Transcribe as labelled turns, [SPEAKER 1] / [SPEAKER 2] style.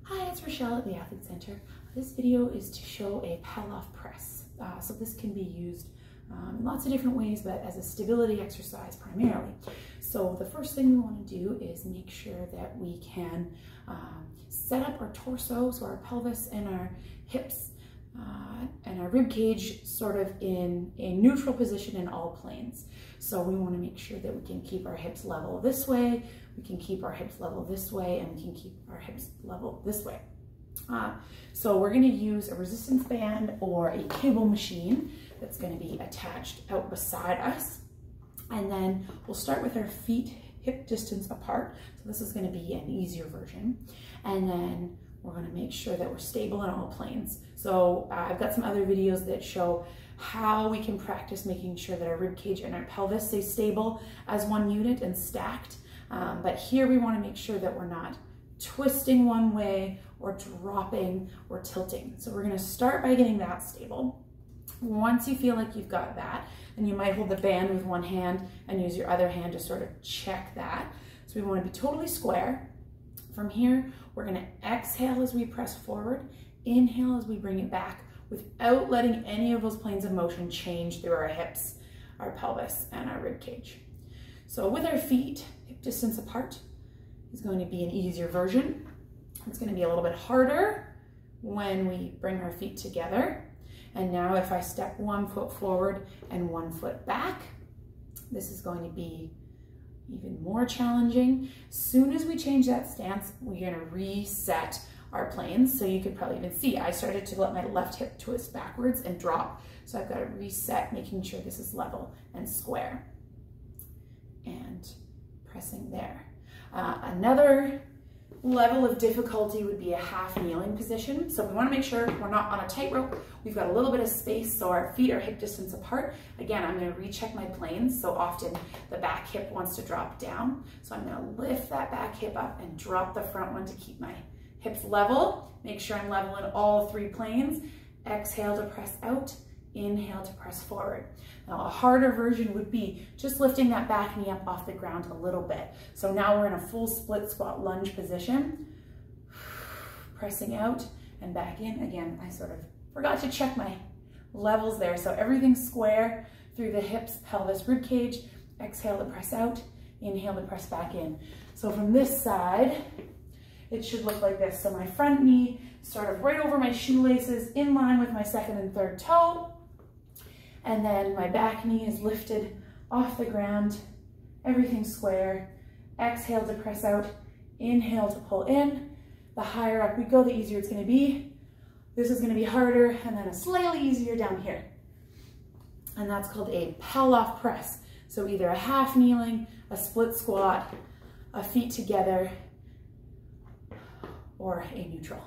[SPEAKER 1] Hi, it's Rachelle at the Athlete Center. This video is to show a Palloff Press. So this can be used in lots of different ways, but as a stability exercise primarily. So the first thing we want to do is make sure that we can set up our torso, so our pelvis and our hips and our rib cage sort of in a neutral position in all planes. So we want to make sure that we can keep our hips level this way, we can keep our hips level this way, and we can keep our hips level this way. So we're going to use a resistance band or a cable machine that's going to be attached out beside us. And then we'll start with our feet hip distance apart. So this is going to be an easier version. And then we're going to make sure that we're stable in all planes. So I've got some other videos that show how we can practice making sure that our rib cage and our pelvis stay stable as one unit and stacked. But here we want to make sure that we're not twisting one way or dropping or tilting. So we're going to start by getting that stable. Once you feel like you've got that, then you might hold the band with one hand and use your other hand to sort of check that. So we want to be totally square. From here, we're going to exhale as we press forward, inhale as we bring it back without letting any of those planes of motion change through our hips, our pelvis, and our rib cage. So with our feet hip distance apart is going to be an easier version. It's going to be a little bit harder when we bring our feet together. And now if I step 1 foot forward and 1 foot back, this is going to be even more challenging. As soon as we change that stance, we're going to reset our planes. So you could probably even see I started to let my left hip twist backwards and drop. So I've got to reset, making sure this is level and square. And pressing there. Another level of difficulty would be a half kneeling position. So we want to make sure we're not on a tightrope. We've got a little bit of space so our feet are hip distance apart. Again, I'm going to recheck my planes. So often the back hip wants to drop down. So I'm going to lift that back hip up and drop the front one to keep my hips level. Make sure I'm level in all 3 planes. Exhale to press out. Inhale to press forward. Now a harder version would be just lifting that back knee up off the ground a little bit. So now we're in a full split squat lunge position. Pressing out and back in. Again, I sort of forgot to check my levels there. So everything's square through the hips, pelvis, rib cage. Exhale to press out. Inhale to press back in. So from this side, it should look like this. So my front knee sort of right over my shoelaces in line with my second and third toe. And then my back knee is lifted off the ground, everything square. Exhale to press out, inhale to pull in. The higher up we go, the easier it's gonna be. This is gonna be harder, and then a slightly easier down here. And that's called a Palloff Press. So either a half kneeling, a split squat, a feet together, or a neutral.